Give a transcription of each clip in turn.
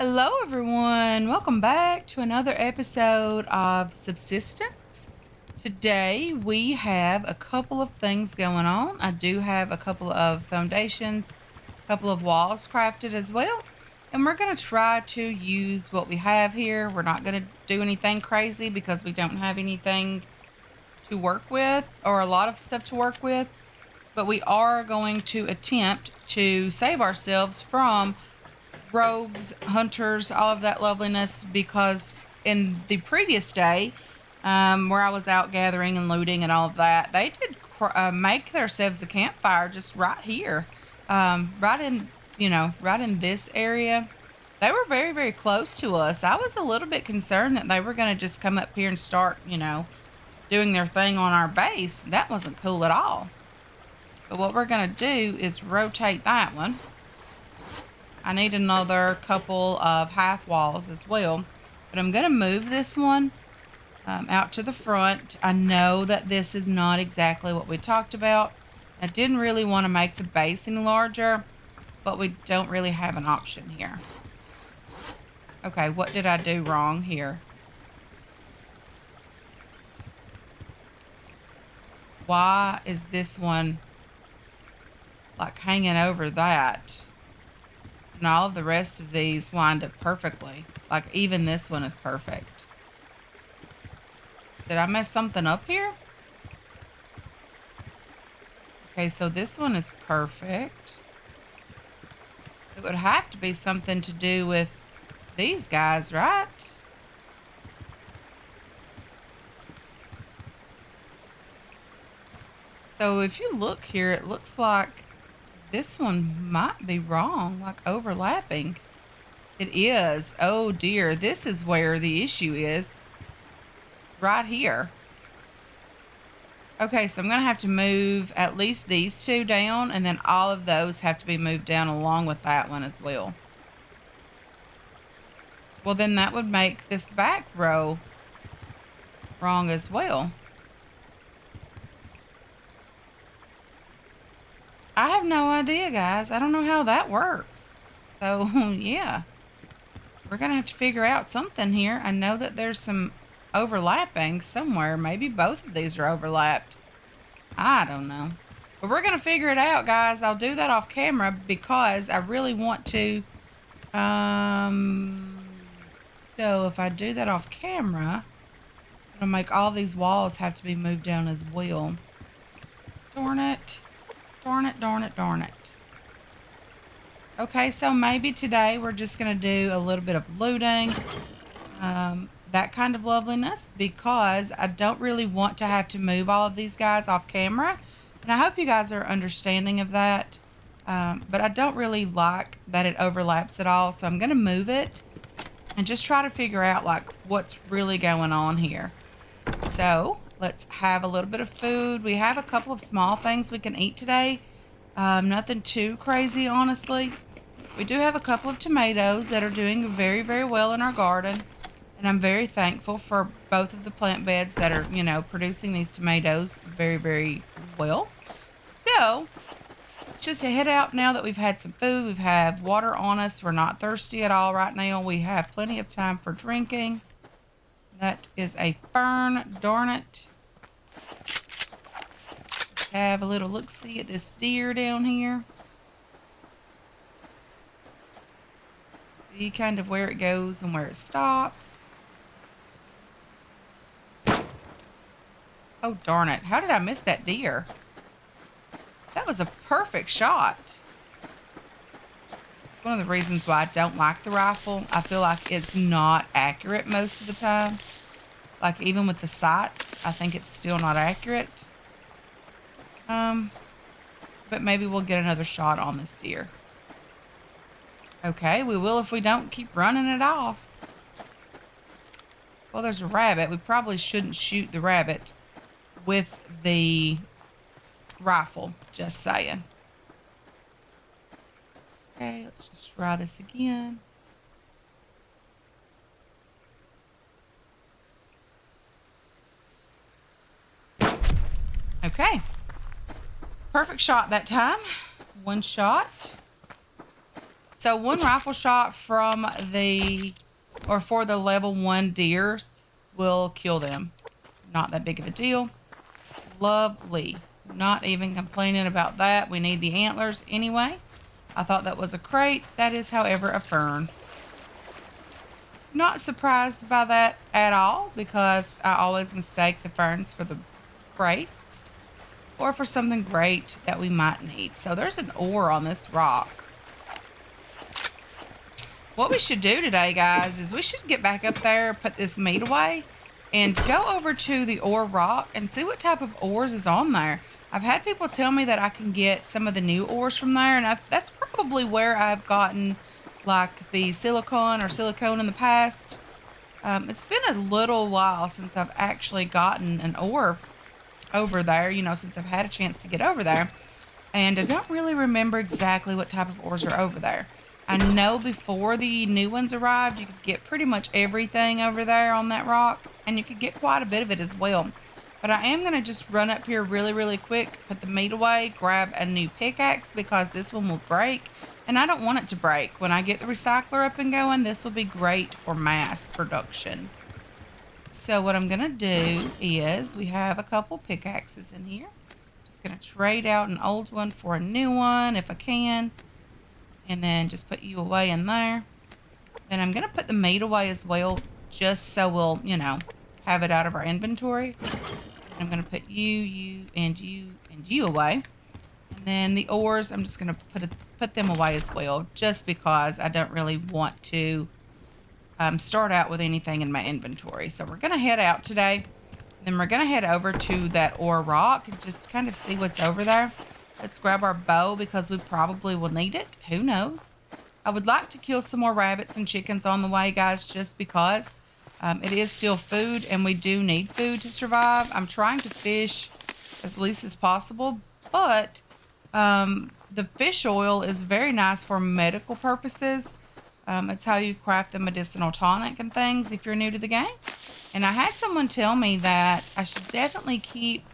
Hello, everyone. Welcome back to another episode of Subsistence. Today, we have a couple of things going on. I do have a couple of foundations, a couple of walls crafted as well. And we're going to try to use what we have here. We're not going to do anything crazy because we don't have anything to work with or a lot of stuff to work with. But we are going to attempt to save ourselves from rogues, hunters, all of that loveliness, because in the previous day, where I was out gathering and looting and all of that, they did make themselves a campfire just right here, right in, right in this area. They were very, very close to us. I was a little bit concerned that they were going to just come up here and start, doing their thing on our base. That wasn't cool at all. But what we're going to do is rotate that one. I need another couple of half walls as well. But I'm going to move this one out to the front. I know that this is not exactly what we talked about. I didn't really want to make the base any larger, but we don't really have an option here. Okay, what did I do wrong here? Why is this one like hanging over that? And all of the rest of these lined up perfectly. Like even this one is perfect. Did I mess something up here? Okay, so this one is perfect. It would have to be something to do with these guys, right? So if you look here, it looks like this one might be wrong, like overlapping. It is. Oh dear, this is where the issue is. It's right here. Okay, so I'm going to have to move at least these two down, and then all of those have to be moved down along with that one as well. Well, then that would make this back row wrong as well. I have no idea, guys. I don't know how that works. So, yeah. We're going to have to figure out something here. I know that there's some overlapping somewhere. Maybe both of these are overlapped. I don't know. But we're going to figure it out, guys. I'll do that off camera because I really want to. So if I do that off camera, it'll make all these walls have to be moved down as well. Darn it. Darn it, darn it, darn it. Okay, so maybe today we're just going to do a little bit of looting, that kind of loveliness, because I don't really want to have to move all of these guys off camera. And I hope you guys are understanding of that. But I don't really like that it overlaps at all. So I'm going to move it and just try to figure out like what's really going on here. So let's have a little bit of food. We have a couple of small things we can eat today. Nothing too crazy, honestly. We do have a couple of tomatoes that are doing very, very well in our garden. And I'm very thankful for both of the plant beds that are, producing these tomatoes very, very well. So, it's just to head out now that we've had some food. We've had water on us. We're not thirsty at all right now. We have plenty of time for drinking. That is a fern, darn it. Just have a little look-see at this deer down here. See kind of where it goes and where it stops. Oh, darn it. How did I miss that deer? That was a perfect shot. It's one of the reasons why I don't like the rifle. I feel like it's not accurate most of the time. Like even with the sights, I think it's still not accurate. But maybe we'll get another shot on this deer. Okay, we will if we don't keep running it off. Well, there's a rabbit. We probably shouldn't shoot the rabbit with the rifle, just saying. Okay, let's just try this again. Okay. Perfect shot that time. One shot. So one rifle shot from for the level 1 deers will kill them. Not that big of a deal. Lovely. Not even complaining about that. We need the antlers anyway. I thought that was a crate. That is, however, a fern. Not surprised by that at all because I always mistake the ferns for the crates or for something great that we might need. So there's an ore on this rock. What we should do today, guys, is we should get back up there, put this meat away, and go over to the ore rock and see what type of ores is on there. I've had people tell me that I can get some of the new ores from there, and that's probably where I've gotten like the silicone in the past. It's been a little while since I've actually gotten an ore over there, since I've had a chance to get over there. And I don't really remember exactly what type of ores are over there. I know before the new ones arrived, you could get pretty much everything over there on that rock, and you could get quite a bit of it as well. But I am going to just run up here really, really quick, put the meat away, grab a new pickaxe because this one will break, and I don't want it to break. When I get the recycler up and going, this will be great for mass production. So what I'm going to do is, we have a couple pickaxes in here. Just going to trade out an old one for a new one if I can. And then just put you away in there. Then I'm going to put the meat away as well, just so we'll, have it out of our inventory. I'm going to put you, and you away. And then the ores, I'm just going to put them away as well, just because I don't really want to start out with anything in my inventory. So we're going to head out today. Then we're going to head over to that ore rock and just kind of see what's over there. Let's grab our bow because we probably will need it. Who knows? I would like to kill some more rabbits and chickens on the way, guys, just because it is still food and we do need food to survive. I'm trying to fish as least as possible, but the fish oil is very nice for medical purposes. It's how you craft the medicinal tonic and things if you're new to the game. And I had someone tell me that I should definitely keep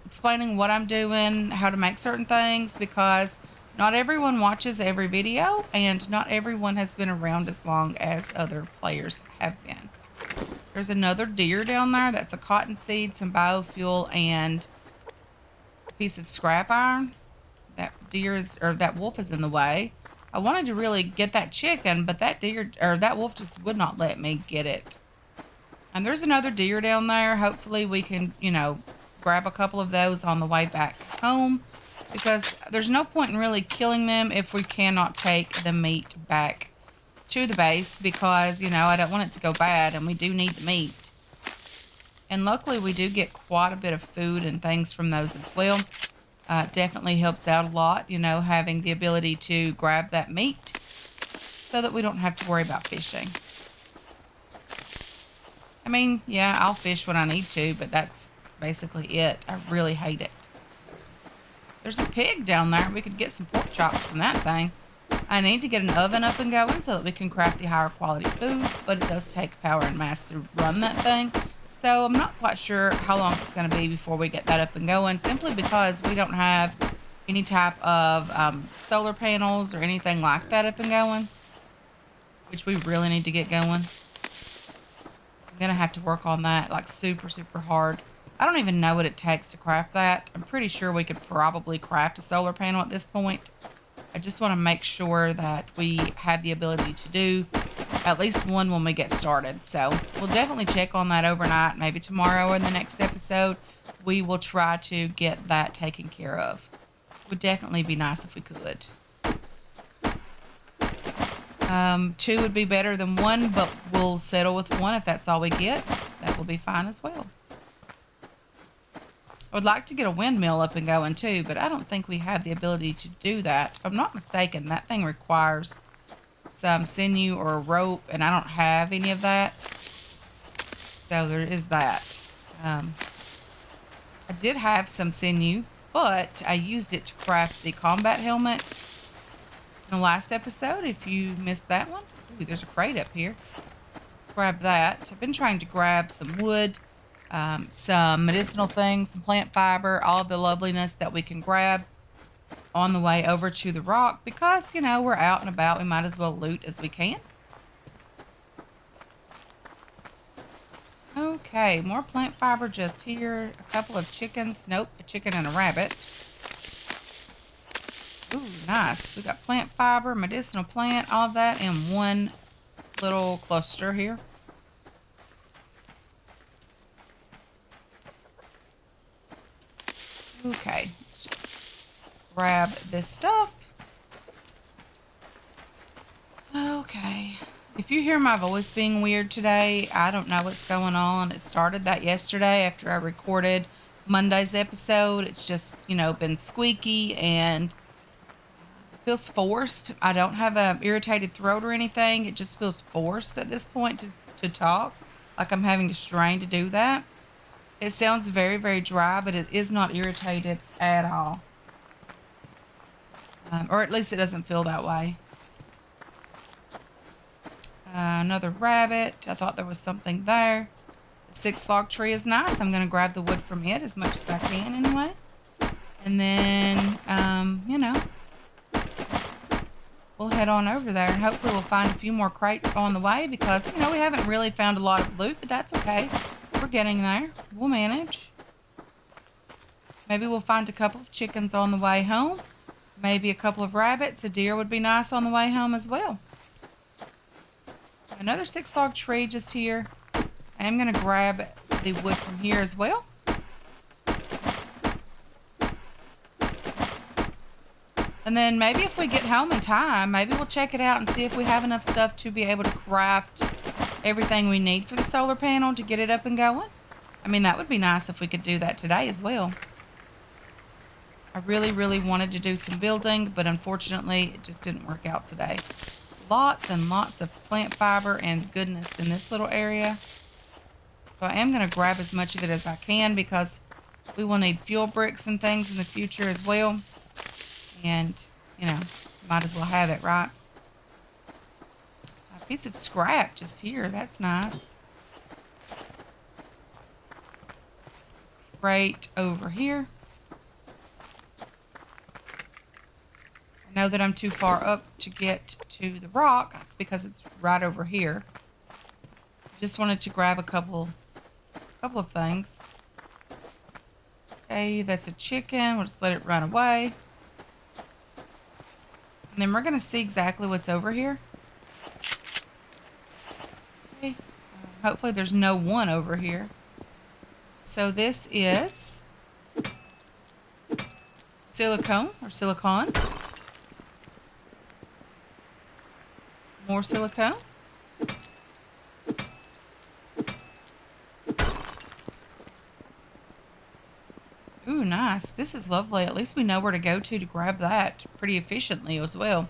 explaining what I'm doing, how to make certain things, because not everyone watches every video and not everyone has been around as long as other players have been. There's another deer down there. That's a cottonseed, some biofuel, and a piece of scrap iron. That that wolf is in the way. I wanted to really get that chicken, but that wolf just would not let me get it. And there's another deer down there. Hopefully we can, grab a couple of those on the way back home, because there's no point in really killing them if we cannot take the meat back to the base, because, I don't want it to go bad and we do need the meat. And luckily we do get quite a bit of food and things from those as well. Definitely helps out a lot, having the ability to grab that meat so that we don't have to worry about fishing. I mean, yeah, I'll fish when I need to, but that's basically it. I really hate it. There's a pig down there. We could get some pork chops from that thing. I need to get an oven up and going so that we can craft the higher quality food, but it does take power and mass to run that thing. So I'm not quite sure how long it's going to be before we get that up and going, simply because we don't have any type of solar panels or anything like that up and going, which we really need to get going. I'm going to have to work on that like super, super hard. I don't even know what it takes to craft that. I'm pretty sure we could probably craft a solar panel at this point. I just want to make sure that we have the ability to do at least one when we get started. So we'll definitely check on that overnight. Maybe tomorrow or in the next episode, we will try to get that taken care of. It would definitely be nice if we could. 2 would be better than 1, but we'll settle with 1 if that's all we get. That will be fine as well. I would like to get a windmill up and going too, but I don't think we have the ability to do that. If I'm not mistaken, that thing requires some sinew or a rope, and I don't have any of that. So there is that. I did have some sinew, but I used it to craft the combat helmet in the last episode. If you missed that one, ooh, there's a crate up here. Let's grab that. I've been trying to grab some wood, some medicinal things, some plant fiber, all the loveliness that we can grab. on the way over to the rock because, you know, we're out and about. We might as well loot as we can. Okay, more plant fiber just here. A couple of chickens. Nope, a chicken and a rabbit. Ooh, nice. We got plant fiber, medicinal plant, all of that in one little cluster here. Okay, let's just grab this stuff. Okay. If you hear my voice being weird today, I don't know what's going on. It started that yesterday after I recorded Monday's episode. It's just, you know, been squeaky and feels forced. I don't have a irritated throat or anything. It just feels forced at this point to talk. Like I'm having to strain to do that. It sounds very, very dry, but it is not irritated at all. Or at least it doesn't feel that way. Another rabbit. I thought there was something there. The 6-log tree is nice. I'm going to grab the wood from it as much as I can anyway. And then, you know, we'll head on over there and hopefully we'll find a few more crates on the way because, you know, we haven't really found a lot of loot, but that's okay. We're getting there. We'll manage. Maybe we'll find a couple of chickens on the way home. Maybe a couple of rabbits. A deer would be nice on the way home as well. Another 6-log tree just here. I'm going to grab the wood from here as well. And then maybe if we get home in time, maybe we'll check it out and see if we have enough stuff to be able to craft everything we need for the solar panel to get it up and going. I mean, that would be nice if we could do that today as well. I really, really wanted to do some building, but unfortunately, it just didn't work out today. Lots and lots of plant fiber and goodness in this little area. So I am going to grab as much of it as I can because we will need fuel bricks and things in the future as well. And, you know, might as well have it, right? A piece of scrap just here. That's nice. Right over here. I know that I'm too far up to get to the rock because it's right over here. Just wanted to grab a couple of things. Okay, that's a chicken. We'll just let it run away. And then we're going to see exactly what's over here. Okay. Hopefully there's no one over here. So this is silicone or silicon. More silicone. Ooh, nice. This is lovely. At least we know where to go to grab that pretty efficiently as well.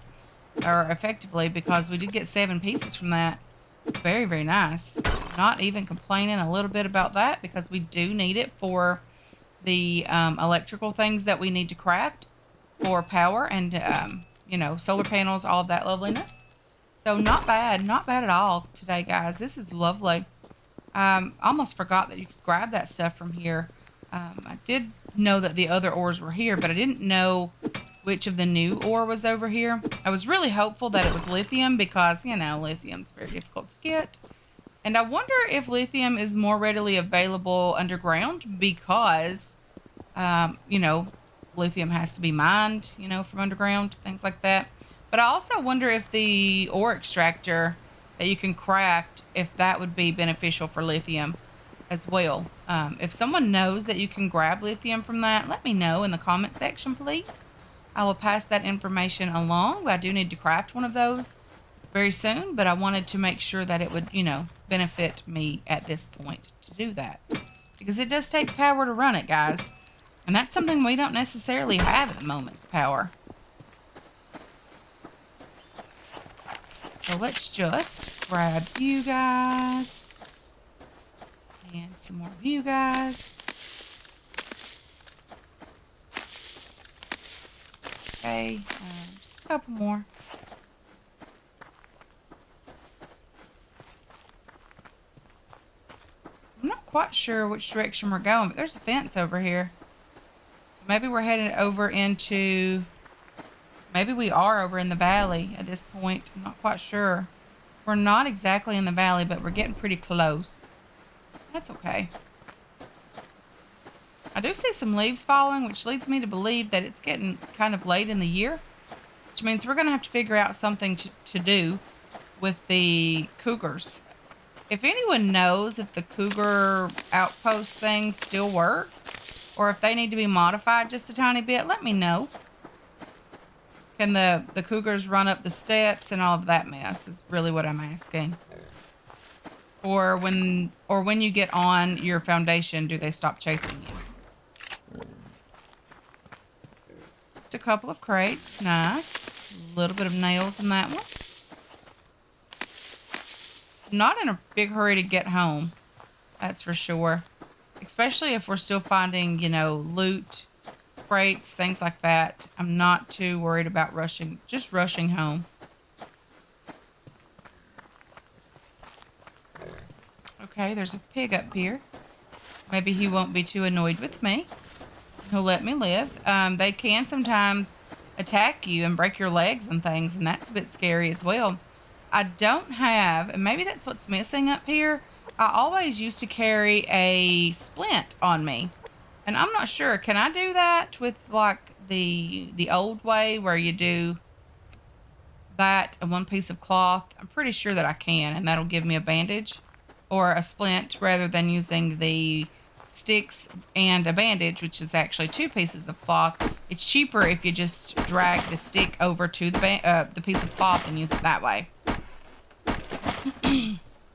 Or effectively, because we did get 7 pieces from that. Very, very nice. Not even complaining a little bit about that because we do need it for the electrical things that we need to craft for power and, you know, solar panels, all of that loveliness. So not bad at all today, guys. This is lovely. Almost forgot that you could grab that stuff from here. I did know that the other ores were here, but I didn't know which of the new ore was over here. I was really hopeful that it was lithium because, you know, lithium's very difficult to get. And I wonder if lithium is more readily available underground because, you know, lithium has to be mined, you know, from underground, things like that. But I also wonder if the ore extractor that you can craft, if that would be beneficial for lithium as well. If someone knows that you can grab lithium from that, let me know in the comment section, please. I will pass that information along. I do need to craft one of those very soon, but I wanted to make sure that it would, you know, benefit me at this point to do that. Because it does take power to run it, guys. And that's something we don't necessarily have at the moment, is power. So let's just grab you guys. And some more of you guys. Okay, just a couple more. I'm not quite sure which direction we're going, but there's a fence over here. So Maybe we're headed over into... Maybe we are over in the valley at this point. I'm not quite sure. We're not exactly in the valley, but we're getting pretty close. That's okay. I do see some leaves falling, which leads me to believe that it's getting kind of late in the year, which means we're going to have to figure out something to do with the cougars. If anyone knows if the cougar outpost things still work, or if they need to be modified just a tiny bit, let me know. Can the cougars run up the steps and all of that mess is really what I'm asking. Or when you get on your foundation, do they stop chasing you? Just a couple of crates, nice. A little bit of nails in that one. Not in a big hurry to get home, that's for sure. Especially if we're still finding, you know, loot, crates, things like that. I'm not too worried about rushing home. Okay, there's a pig up here. Maybe he won't be too annoyed with me. He'll let me live. They can sometimes attack you and break your legs and things, and that's a bit scary as well. I don't have, and maybe that's what's missing up here. I always used to carry a splint on me, and I'm not sure. Can I do that with like the old way where you do that and one piece of cloth? I'm pretty sure that I can, and that'll give me a bandage or a splint rather than using the sticks and a bandage, which is actually two pieces of cloth. It's cheaper if you just drag the stick over to the piece of cloth and use it that way.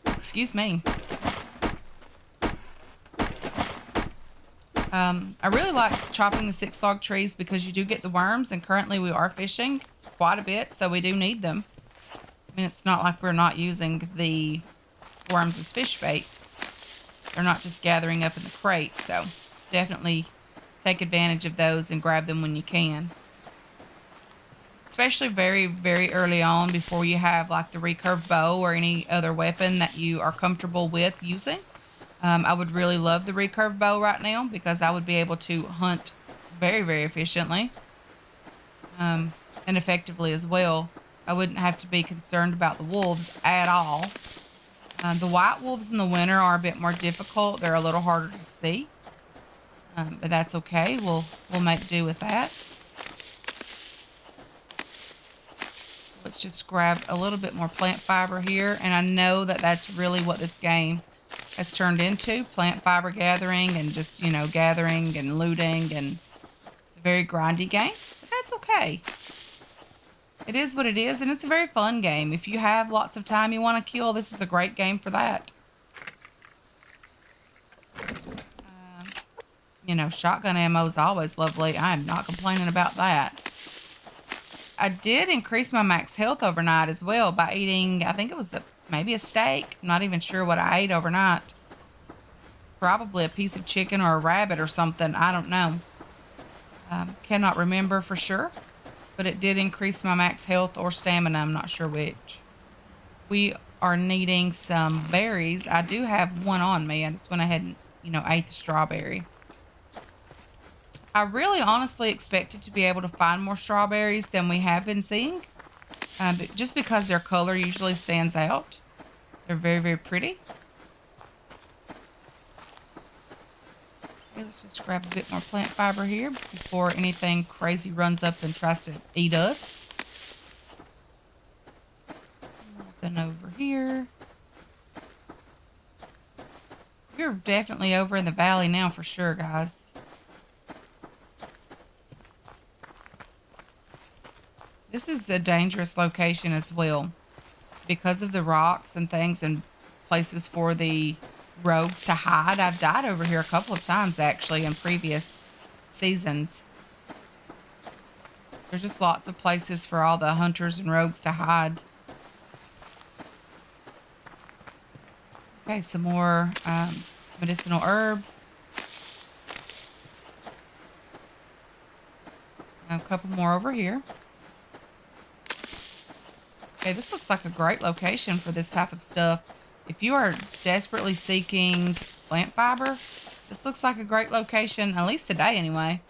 Excuse me. I really like chopping the 6-log trees because you do get the worms, and currently we are fishing quite a bit, so we do need them. I mean, it's not like we're not using the worms as fish bait. They're not just gathering up in the crate, so definitely take advantage of those and grab them when you can. Especially very, very early on before you have like the recurve bow or any other weapon that you are comfortable with using. I would really love the recurve bow right now because I would be able to hunt very, very efficiently and effectively as well. I wouldn't have to be concerned about the wolves at all. The white wolves in the winter are a bit more difficult. They're a little harder to see, but that's okay. We'll make do with that. Let's just grab a little bit more plant fiber here, and I know that that's really what this game has turned into, plant fiber gathering and just, you know, gathering and looting, and it's a very grindy game, but that's okay. It is what it is, and it's a very fun game. If you have lots of time you want to kill, this is a great game for that. You know, shotgun ammo is always lovely. I am not complaining about that. I did increase my max health overnight as well by eating, I think it was maybe a steak. I'm not even sure what I ate overnight. Probably a piece of chicken or a rabbit or something. I don't know. Cannot remember for sure. But it did increase my max health or stamina. I'm not sure which. We are needing some berries. I do have one on me. I just went ahead and, you know, ate the strawberry. I really honestly expected to be able to find more strawberries than we have been seeing. But just because their color usually stands out. They're very, very pretty. Okay, let's just grab a bit more plant fiber here before anything crazy runs up and tries to eat us. Nothing over here. We're definitely over in the valley now for sure, guys. This is a dangerous location as well because of the rocks and things and places for the rogues to hide. I've died over here a couple of times actually in previous seasons. There's just lots of places for all the hunters and rogues to hide. Okay, some more medicinal herb. A couple more over here. Okay, this looks like a great location for this type of stuff. If you are desperately seeking plant fiber, this looks like a great location, at least today anyway.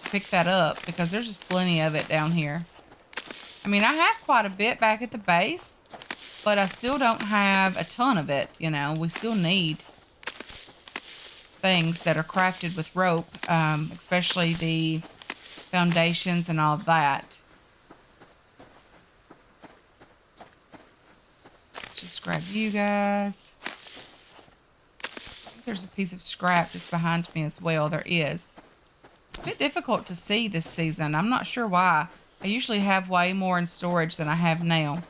pick that up because there's just plenty of it down here. I mean, I have quite a bit back at the base, but I still don't have a ton of it, you know. We still need things that are crafted with rope, especially the foundations and all of that. Just grab you guys. I think there's a piece of scrap just behind me as well. There is. It's a bit difficult to see this season. I'm not sure why. I usually have way more in storage than I have now,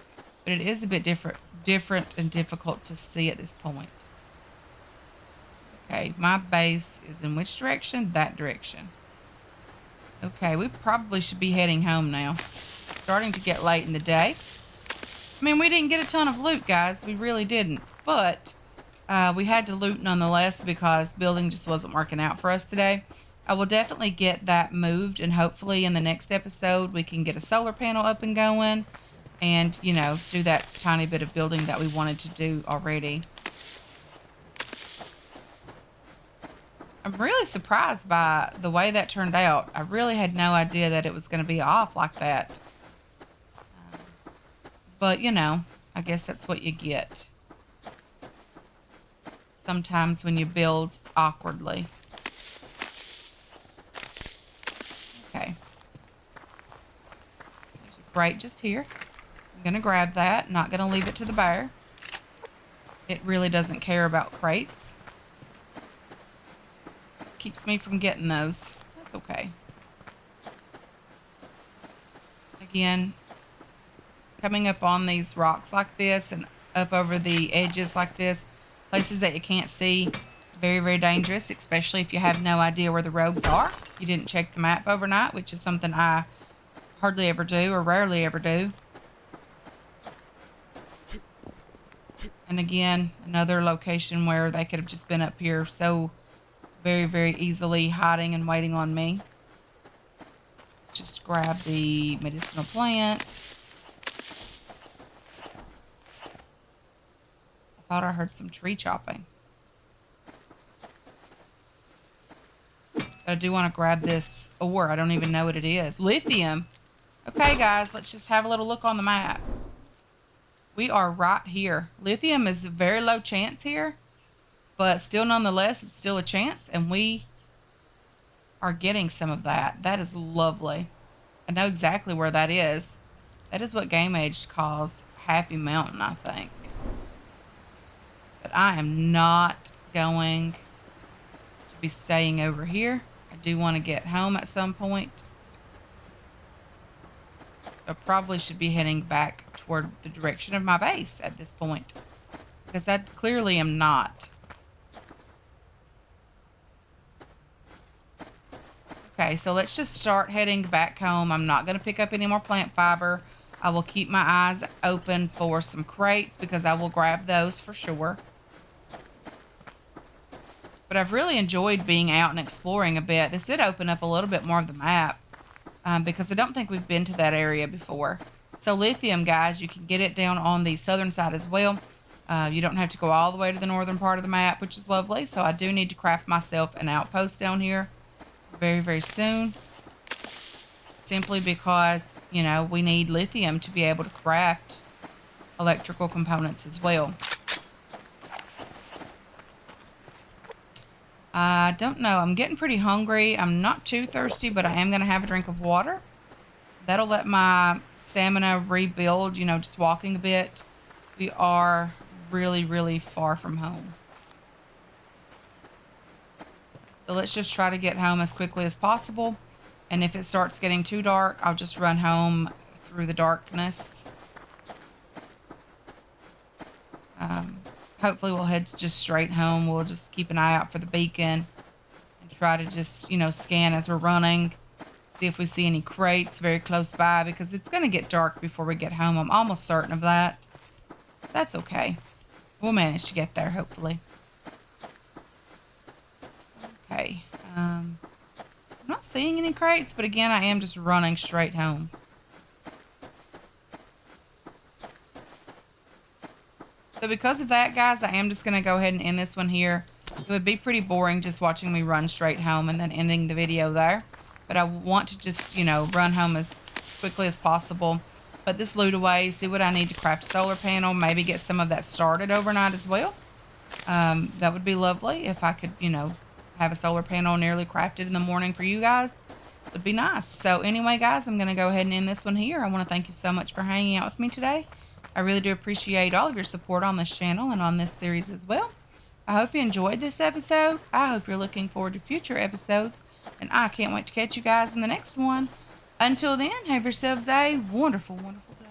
but it is a bit different and difficult to see at this point. Okay, my base is in which direction? That direction. Okay, we probably should be heading home now. Starting to get late in the day. I mean, we didn't get a ton of loot, guys. We really didn't. But we had to loot nonetheless because building just wasn't working out for us today. I will definitely get that moved, and hopefully in the next episode we can get a solar panel up and going and, you know, do that tiny bit of building that we wanted to do already. I'm really surprised by the way that turned out. I really had no idea that it was going to be off like that. But, you know, I guess that's what you get sometimes when you build awkwardly. Okay. There's a crate just here. I'm going to grab that. Not going to leave it to the bear. It really doesn't care about crates. Just keeps me from getting those. That's okay. Again, coming up on these rocks like this and up over the edges like this, places that you can't see, very, very dangerous, especially if you have no idea where the rogues are. You didn't check the map overnight, which is something I hardly ever do or rarely ever do. And again, another location where they could have just been up here so very, very easily hiding and waiting on me. Just grab the medicinal plant. I thought I heard some tree chopping. But I do want to grab this ore. I don't even know what it is. Lithium. Okay, guys, let's just have a little look on the map. We are right here. Lithium is a very low chance here, but still nonetheless, it's still a chance, and we are getting some of that. That is lovely. I know exactly where that is. That is what Game Age calls Happy Mountain, I think. But I am not going to be staying over here. I do want to get home at some point. So I probably should be heading back toward the direction of my base at this point, because I clearly am not. Okay, so let's just start heading back home. I'm not going to pick up any more plant fiber. I will keep my eyes open for some crates because I will grab those for sure. But I've really enjoyed being out and exploring a bit. This did open up a little bit more of the map because I don't think we've been to that area before. So lithium, guys, you can get it down on the southern side as well. You don't have to go all the way to the northern part of the map, which is lovely. So I do need to craft myself an outpost down here very, very soon. Simply because, you know, we need lithium to be able to craft electrical components as well. I don't know. I'm getting pretty hungry. I'm not too thirsty, but I am going to have a drink of water. That'll let my stamina rebuild, you know, just walking a bit. We are really, really far from home. So let's just try to get home as quickly as possible. And if it starts getting too dark, I'll just run home through the darkness. Hopefully we'll head just straight home. We'll just keep an eye out for the beacon and try to just, you know, scan as we're running. See if we see any crates very close by, because it's going to get dark before we get home. I'm almost certain of that. That's okay. We'll manage to get there, hopefully. Okay. I'm not seeing any crates, but again, I am just running straight home. So because of that, guys, I am just going to go ahead and end this one here. It would be pretty boring just watching me run straight home and then ending the video there. but I want to just, run home as quickly as possible. Put this loot away, see what I need to craft a solar panel, maybe get some of that started overnight as well. That would be lovely if I could, have a solar panel nearly crafted in the morning for you guys. Would be nice. So anyway, guys, I'm going to go ahead and end this one here. I want to thank you so much for hanging out with me today. I really do appreciate all of your support on this channel and on this series as well. I hope you enjoyed this episode. I hope you're looking forward to future episodes, and I can't wait to catch you guys in the next one. Until then, have yourselves a wonderful, wonderful day.